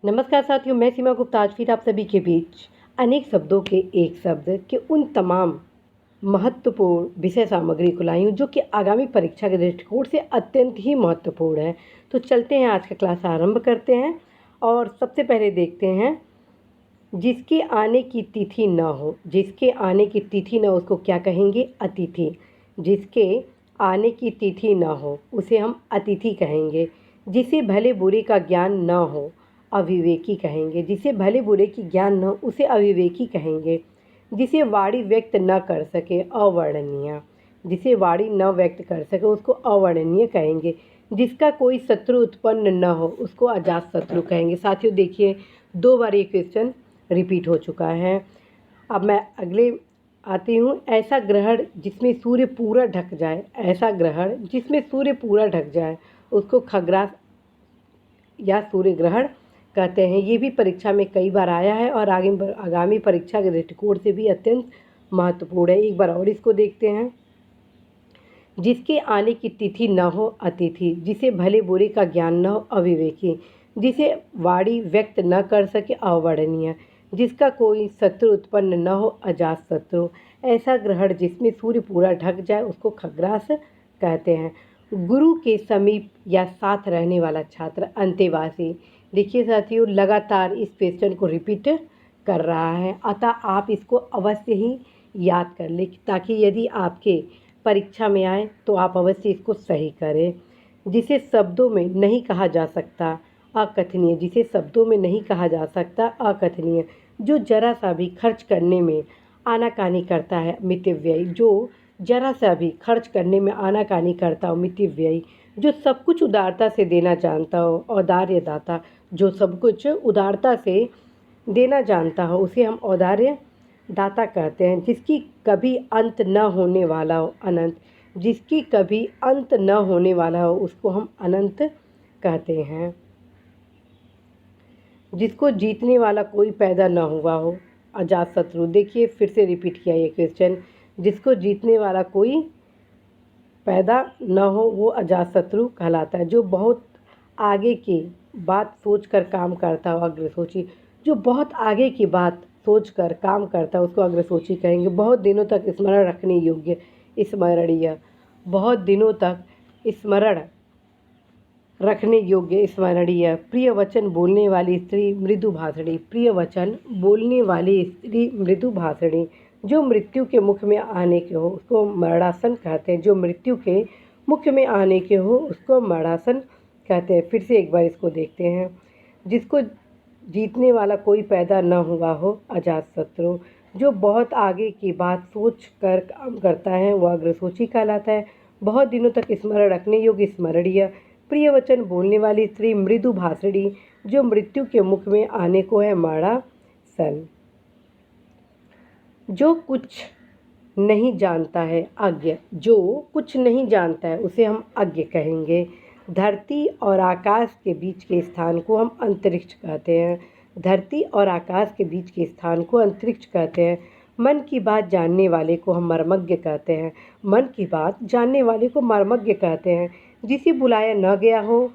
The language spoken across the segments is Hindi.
नमस्कार साथियों, मैं सीमा गुप्ता आज फिर आप सभी के बीच अनेक शब्दों के एक शब्द के उन तमाम महत्वपूर्ण विषय सामग्री को लाई हूँ जो कि आगामी परीक्षा के दृष्टिकोण से अत्यंत ही महत्वपूर्ण है। तो चलते हैं, आज का क्लास आरंभ करते हैं और सबसे पहले देखते हैं, जिसके आने की तिथि न हो। जिसके आने की तिथि न हो उसको क्या कहेंगे? अतिथि। जिसके आने की तिथि न हो उसे हम अतिथि कहेंगे। जिसे भले बुरे का ज्ञान न हो अविवेकी कहेंगे। जिसे भले बुरे की ज्ञान न हो उसे अविवेकी कहेंगे। जिसे वाणी व्यक्त न कर सके अवर्णनीय। जिसे वाणी न व्यक्त कर सके उसको अवर्णनीय कहेंगे। जिसका कोई शत्रु उत्पन्न न हो उसको अजात शत्रु कहेंगे। साथियों देखिए, 2 बार ये क्वेश्चन रिपीट हो चुका है। अब मैं अगले आती हूँ। ऐसा ग्रहण जिसमें सूर्य पूरा ढक जाए। ऐसा ग्रहण जिसमें सूर्य पूरा ढक जाए उसको खग्रास या सूर्य ग्रहण कहते हैं। ये भी परीक्षा में कई बार आया है और आगामी परीक्षा के दृष्टिकोण से भी अत्यंत महत्वपूर्ण है। एक बार और इसको देखते हैं। जिसके आने की तिथि न हो अतिथि। जिसे भले बुरे का ज्ञान न हो अविवेकी। जिसे वाणी व्यक्त न कर सके अवर्णनीय। जिसका कोई शत्रु उत्पन्न न हो अजात शत्रु। ऐसा ग्रहण जिसमें सूर्य पूरा ढक जाए उसको खग्रास कहते हैं। गुरु के समीप या साथ रहने वाला छात्र अंतेवासी। देखिए साथियों, लगातार इस क्वेश्चन को रिपीट कर रहा है, अतः आप इसको अवश्य ही याद कर लें ताकि यदि आपके परीक्षा में आए तो आप अवश्य इसको सही करें। जिसे शब्दों में नहीं कहा जा सकता अकथनीय। जिसे शब्दों में नहीं कहा जा सकता अकथनीय। जो जरा सा भी खर्च करने में आनाकानी करता है मितव्ययी। जो जरा सा भी खर्च करने में आनाकानी करता हो मितव्ययी। जो सब कुछ उदारता से देना जानता हो औदार्य दाता। जो सब कुछ उदारता से देना जानता हो उसे हम औदार्य दाता कहते हैं। जिसकी कभी अंत न होने वाला हो अनंत। जिसकी कभी अंत न होने वाला हो उसको हम अनंत कहते हैं। जिसको जीतने वाला कोई पैदा न हुआ हो अजात शत्रु। देखिए फिर से रिपीट किया ये क्वेश्चन। जिसको जीतने वाला कोई पैदा न हो वो अजात शत्रु कहलाता है। जो बहुत आगे की बात सोचकर काम करता हो अग्रसोची। जो बहुत आगे की बात सोचकर काम करता है उसको अग्रसोची कहेंगे। बहुत दिनों तक स्मरण रखने योग्य स्मरणीय। बहुत दिनों तक स्मरण रखने योग्य स्मरणीय। प्रिय वचन बोलने वाली स्त्री मृदु भाषणी। प्रिय वचन बोलने वाली स्त्री मृदु भाषणी। जो मृत्यु के मुख में आने के हो उसको मरणासन कहते हैं। जो मृत्यु के मुख में आने के हो उसको मरणासन कहते हैं। फिर से एक बार इसको देखते हैं। जिसको जीतने वाला कोई पैदा न हुआ हो अजात शत्रु। जो बहुत आगे की बात सोच कर काम करता है वह अग्रसोची कहलाता है। बहुत दिनों तक स्मरण रखने योग्य स्मरणीय। प्रिय वचन बोलने वाली स्त्री मृदु भाषणी। जो मृत्यु के मुख में आने को है मरणासन। जो कुछ नहीं जानता है अज्ञ। जो कुछ नहीं जानता है उसे हम अज्ञ कहेंगे। धरती और आकाश के बीच के स्थान को हम अंतरिक्ष कहते हैं। धरती और आकाश के बीच के स्थान को अंतरिक्ष कहते हैं। मन की बात जानने वाले को हम मर्मज्ञ कहते हैं। मन की बात जानने वाले को मर्मज्ञ कहते हैं। जिसे बुलाया न गया हो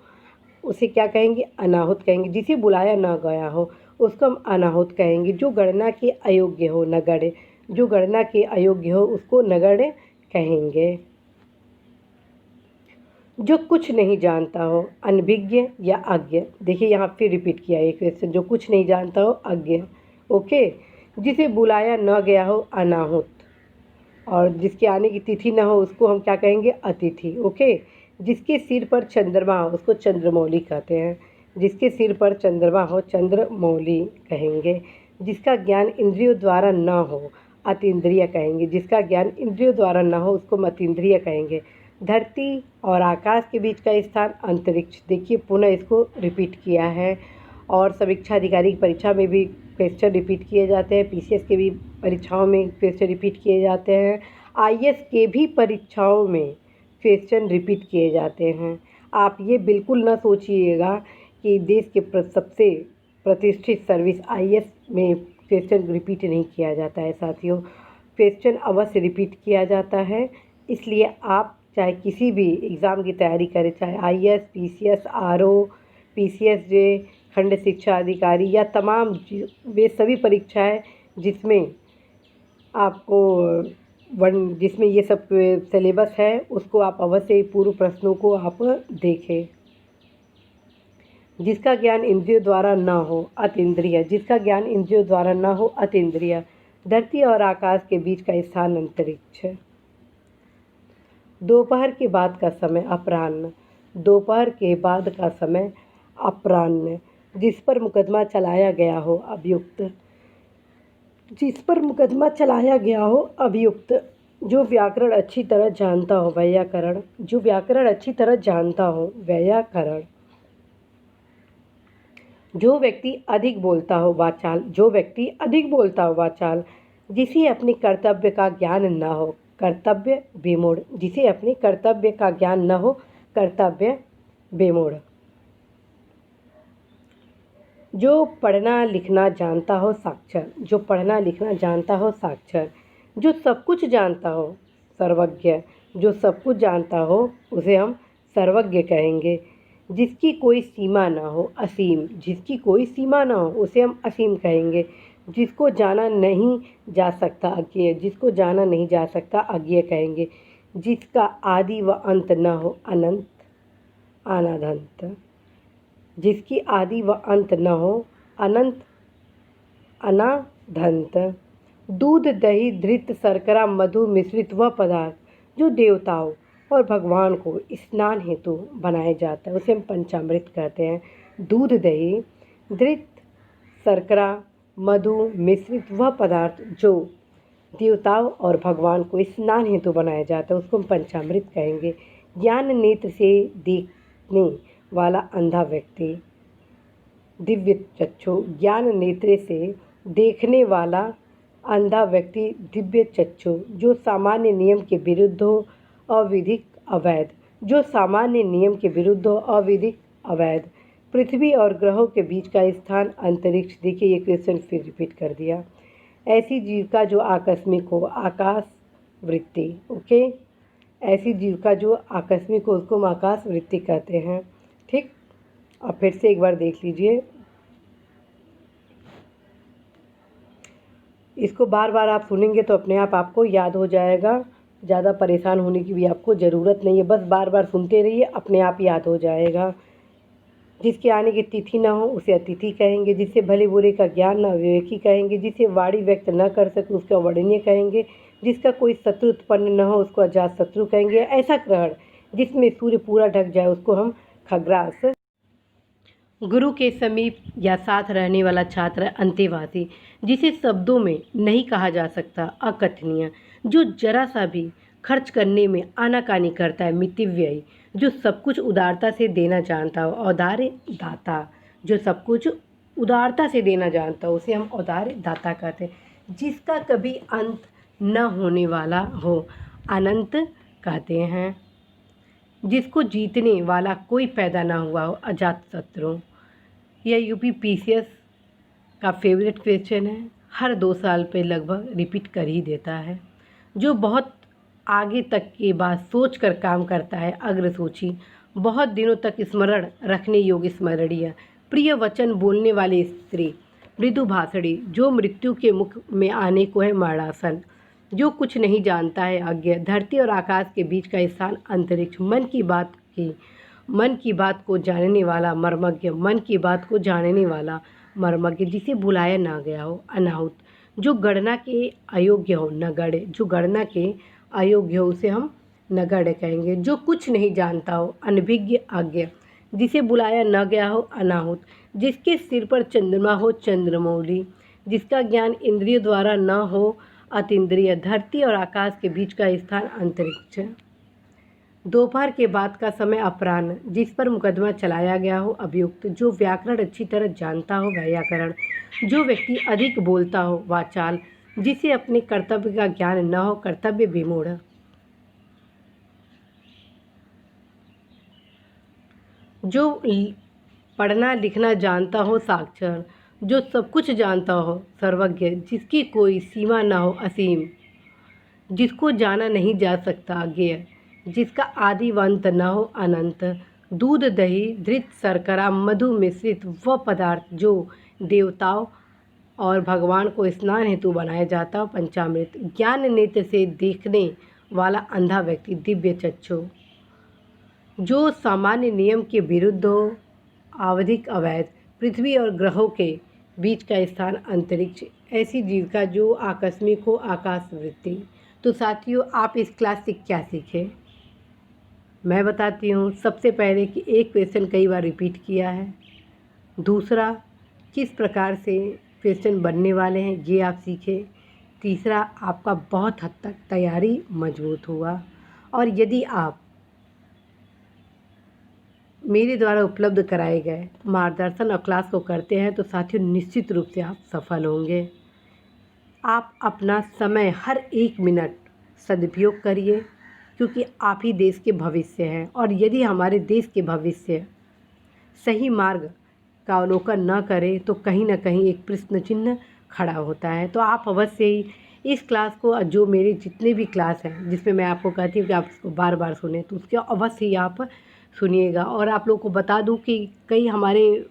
उसे क्या कहेंगे? अनाहुत कहेंगे। जिसे बुलाया न गया हो उसको हम अनाहुत कहेंगे। जो गणना के अयोग्य हो नगण्य। जो गणना के अयोग्य हो उसको नगण्य कहेंगे। जो कुछ नहीं जानता हो अनभिज्ञ या अज्ञ। देखिए यहाँ फिर रिपीट किया एक क्वेश्चन। जो कुछ नहीं जानता हो अज्ञ। ओके। जिसे बुलाया न गया हो अनाहुत। और जिसके आने की तिथि न हो उसको हम क्या कहेंगे? अतिथि। ओके। जिसके सिर पर चंद्रमा हो उसको चंद्रमौली कहते हैं। जिसके सिर पर चंद्रमा हो चंद्रमौली कहेंगे। जिसका ज्ञान इंद्रियों द्वारा न हो अतीन्द्रिय कहेंगे। जिसका ज्ञान इंद्रियों द्वारा न हो उसको अतीन्द्रिय कहेंगे। धरती और आकाश के बीच का स्थान अंतरिक्ष। देखिए पुनः इसको रिपीट किया है और समीक्षा अधिकारी की परीक्षा में भी क्वेश्चन रिपीट किए जाते हैं। पीसीएस के भी परीक्षाओं में क्वेश्चन रिपीट किए जाते हैं। आईएएस के भी परीक्षाओं में क्वेश्चन रिपीट किए जाते हैं। आप ये बिल्कुल ना सोचिएगा कि देश के सबसे प्रतिष्ठित सर्विस आईएएस में क्वेश्चन रिपीट नहीं किया जाता है। साथियों क्वेश्चन अवश्य रिपीट किया जाता है। इसलिए आप चाहे किसी भी एग्ज़ाम की तैयारी करें, चाहे आईएएस, पीसीएस, आरओ, पीसीएसजे खंड शिक्षा अधिकारी या तमाम वे सभी परीक्षाएं जिसमें आपको जिसमें ये सब सिलेबस है उसको आप अवश्य ही पूर्व प्रश्नों को आप देखें। जिसका ज्ञान इंद्रियों द्वारा न हो अतीन्द्रिय, जिसका ज्ञान इंद्रियों द्वारा न हो अतीन्द्रिय। धरती और आकाश के बीच का स्थान अंतरिक्ष। दोपहर के बाद का समय अपराह्न, दोपहर के बाद का समय अपराह्न। जिस पर मुकदमा चलाया गया हो अभियुक्त, जिस पर मुकदमा चलाया गया हो अभियुक्त। जो व्याकरण अच्छी तरह जानता हो व्याकरण, जो व्याकरण अच्छी तरह जानता हो व्याकरण। जो व्यक्ति अधिक बोलता हो वाचाल, जो व्यक्ति अधिक बोलता हो वाचाल। जिसे अपने कर्तव्य का ज्ञान न हो कर्तव्य विमूढ़, जिसे अपने कर्तव्य का ज्ञान न हो कर्तव्य विमूढ़। जो पढ़ना लिखना जानता हो साक्षर, जो पढ़ना लिखना जानता हो साक्षर। जो सब कुछ जानता हो सर्वज्ञ, जो सब कुछ जानता हो उसे हम सर्वज्ञ कहेंगे। जिसकी कोई सीमा ना हो असीम, जिसकी कोई सीमा ना हो उसे हम असीम कहेंगे। जिसको जाना नहीं जा सकता अज्ञेय, जिसको जाना नहीं जा सकता अज्ञेय कहेंगे। जिसका आदि व अंत न हो अनंत अनादंत, जिसकी आदि व अंत न हो अनंत अनादंत। दूध दही धृत शर्करा मधु मिश्रित वह पदार्थ जो देवताओं और भगवान को स्नान हेतु बनाया जाता है उसे हम पंचामृत कहते हैं। दूध दही धृत शर्करा मधु मिश्रित वह पदार्थ जो देवताओं और भगवान को स्नान हेतु बनाया जाता है उसको हम पंचामृत कहेंगे। ज्ञान नेत्र से देखने वाला अंधा व्यक्ति दिव्य चक्षु, ज्ञान नेत्र से देखने वाला अंधा व्यक्ति दिव्य चक्षु। जो सामान्य नियम के विरुद्ध हो अविधिक अवैध, जो सामान्य नियम के विरुद्ध हो अविधिक अवैध। पृथ्वी और ग्रहों के बीच का स्थान अंतरिक्ष। देखिए ये क्वेश्चन फिर रिपीट कर दिया। ऐसी जीविका जो आकस्मिक हो आकाश वृत्ति। ओके, ऐसी जीविका जो आकस्मिक हो उसको हम आकाश वृत्ति कहते हैं। ठीक, अब फिर से एक बार देख लीजिए। इसको बार बार आप सुनेंगे तो अपने आप आपको याद हो जाएगा। ज़्यादा परेशान होने की भी आपको ज़रूरत नहीं है, बस बार बार सुनते रहिए, अपने आप याद हो जाएगा। जिसके आने की तिथि न हो उसे अतिथि कहेंगे। जिससे भले बुरे का ज्ञान न विवेकी कहेंगे। जिसे वाणी व्यक्त न कर सके उसको अवर्णनीय कहेंगे। जिसका कोई शत्रु उत्पन्न न हो उसको अजात शत्रु कहेंगे। ऐसा ग्रहण जिसमें सूर्य पूरा ढक जाए उसको हम खग्रास। गुरु के समीप या साथ रहने वाला छात्र अंतेवासी। जिसे शब्दों में नहीं कहा जा सकता अकथनीय। जो जरा सा भी खर्च करने में आनाकानी करता है मितव्ययी। जो सब कुछ उदारता से देना जानता हो औदार्य दाता। जो सब कुछ उदारता से देना जानता हो उसे हम औदार्य दाता कहते हैं। जिसका कभी अंत न होने वाला हो अनंत कहते हैं। जिसको जीतने वाला कोई पैदा ना हुआ हो अजात शत्रु। यह यूपीपीसीएस का फेवरेट क्वेश्चन है, हर 2 साल पे लगभग रिपीट कर ही देता है। जो बहुत आगे तक के बाद सोच कर काम करता है अग्रसूची। बहुत दिनों तक स्मरण रखने योग्य स्मरणीय। प्रिय वचन बोलने वाली स्त्री मृदु भाषणी। जो मृत्यु के मुख में आने को है मरणासन। जो कुछ नहीं जानता है अज्ञ। धरती और आकाश के बीच का स्थान अंतरिक्ष। मन की बात को जानने वाला मर्मज्ञ। मन की बात को जानने वाला मर्मज्ञ। जिसे बुलाया ना गया हो अनाहुत। जो गणना के अयोग्य हो नगण्य। जो गणना के अयोग्य हो उसे हम नगण्य कहेंगे। जो कुछ नहीं जानता हो अनभिज्ञ अज्ञ। जिसे बुलाया न गया हो अनाहुत। जिसके सिर पर चंद्रमा हो चंद्रमौली। जिसका ज्ञान इंद्रियों द्वारा न हो अतीन्द्रिय। धरती और आकाश के बीच का स्थान अंतरिक्ष। दोपहर के बाद का समय अपराह्न। जिस पर मुकदमा चलाया गया हो अभियुक्त। जो व्याकरण अच्छी तरह जानता हो व्याकरण। जो व्यक्ति अधिक बोलता हो वाचाल। जिसे अपने कर्तव्य का ज्ञान न हो कर्तव्य विमूढ़। जो पढ़ना लिखना जानता हो साक्षर। जो सब कुछ जानता हो सर्वज्ञ। जिसकी कोई सीमा न हो असीम। जिसको जाना नहीं जा सकता अज्ञेय। जिसका आदि व अंत न हो अनंत। दूध दही घृत शर्करा मधु मिश्रित वह पदार्थ जो देवताओं और भगवान को स्नान हेतु बनाया जाता पंचामृत। ज्ञान नेत्र से देखने वाला अंधा व्यक्ति दिव्य चक्षु जो सामान्य नियम के विरुद्ध हो, आवधिक अवैध पृथ्वी और ग्रहों के बीच का स्थान अंतरिक्ष, ऐसी जीविका जो आकस्मिक हो आकाश वृत्ति। तो साथियों, आप इस क्लास से क्या सीखे मैं बताती हूँ। सबसे पहले कि एक क्वेश्चन कई बार रिपीट किया है, दूसरा किस प्रकार से क्वेश्चन बनने वाले हैं ये आप सीखे, तीसरा आपका बहुत हद तक तैयारी मजबूत हुआ। और यदि आप मेरे द्वारा उपलब्ध कराए गए मार्गदर्शन और क्लास को करते हैं तो साथियों निश्चित रूप से आप सफल होंगे। आप अपना समय हर एक मिनट सदुपयोग करिए, क्योंकि आप ही देश के भविष्य हैं। और यदि हमारे देश के भविष्य सही मार्ग का अवलोकन न करें तो कहीं ना कहीं एक प्रश्न चिन्ह खड़ा होता है। तो आप अवश्य ही इस क्लास को, जो मेरे जितने भी क्लास हैं जिसमें मैं आपको कहती हूँ कि आप इसको बार बार सुने, तो उसके अवश्य ही आप सुनिएगा। और आप लोगों को बता दूं कि कई हमारे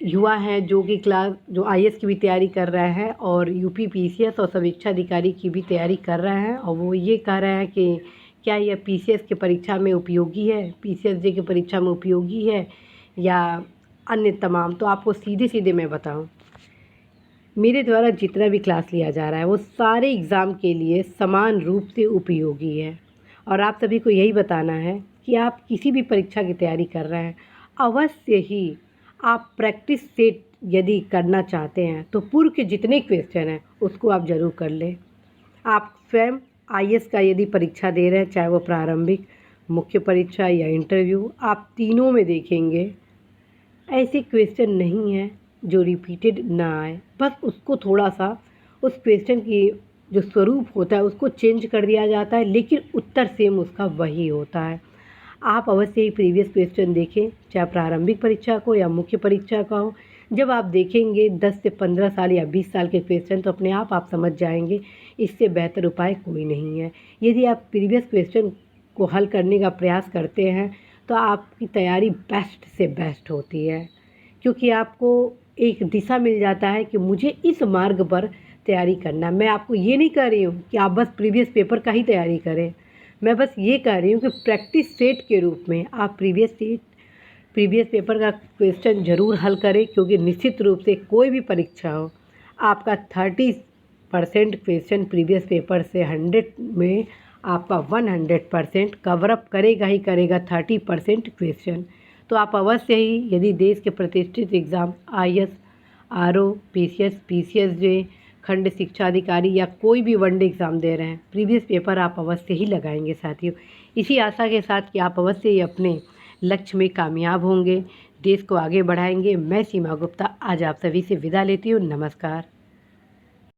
युवा हैं जो कि जो आईएएस की भी तैयारी कर रहे हैं और यूपी पीसीएस और समीक्षा अधिकारी की भी तैयारी कर रहे हैं, और वो ये कह रहे हैं कि क्या यह पीसीएस की परीक्षा में उपयोगी है, पीसीएसजे की परीक्षा में उपयोगी है या अन्य तमाम। तो आपको सीधे सीधे मैं बताऊं, मेरे द्वारा जितना भी क्लास लिया जा रहा है वो सारे एग्ज़ाम के लिए समान रूप से उपयोगी है। और आप सभी को यही बताना है कि आप किसी भी परीक्षा की तैयारी कर रहे हैं, अवश्य ही आप प्रैक्टिस सेट यदि करना चाहते हैं तो पूर्व के जितने क्वेश्चन हैं उसको आप ज़रूर कर लें। आप स्वयं आईएएस का यदि परीक्षा दे रहे हैं, चाहे वो प्रारंभिक, मुख्य परीक्षा या इंटरव्यू, आप तीनों में देखेंगे ऐसे क्वेश्चन नहीं हैं जो रिपीटेड ना आए। बस उसको थोड़ा सा उस क्वेश्चन की जो स्वरूप होता है उसको चेंज कर दिया जाता है, लेकिन उत्तर सेम उसका वही होता है। आप अवश्य ही प्रीवियस क्वेश्चन देखें, चाहे प्रारंभिक परीक्षा को या मुख्य परीक्षा का हो। जब आप देखेंगे 10 से 15 साल या 20 साल के क्वेश्चन तो अपने आप समझ जाएंगे इससे बेहतर उपाय कोई नहीं है। यदि आप प्रीवियस क्वेश्चन को हल करने का प्रयास करते हैं तो आपकी तैयारी बेस्ट से बेस्ट होती है, क्योंकि आपको एक दिशा मिल जाता है कि मुझे इस मार्ग पर तैयारी करना। मैं आपको ये नहीं कह रही हूँ कि आप बस प्रीवियस पेपर का ही तैयारी करें, मैं बस ये कह रही हूँ कि प्रैक्टिस सेट के रूप में आप प्रीवियस पेपर का क्वेश्चन ज़रूर हल करें, क्योंकि निश्चित रूप से कोई भी परीक्षा हो आपका 30% क्वेश्चन प्रीवियस पेपर से 100 में आपका 100% कवरअप करेगा ही करेगा 30% क्वेश्चन। तो आप अवश्य ही यदि देश के प्रतिष्ठित exam IAS, RO, PCS, PCSJ, खंड शिक्षा अधिकारी या कोई भी वनडे एग्ज़ाम दे रहे हैं, प्रीवियस पेपर आप अवश्य ही लगाएंगे साथियों। इसी आशा के साथ कि आप अवश्य ही अपने लक्ष्य में कामयाब होंगे, देश को आगे बढ़ाएंगे। मैं सीमा गुप्ता आज आप सभी से विदा लेती हूँ। नमस्कार।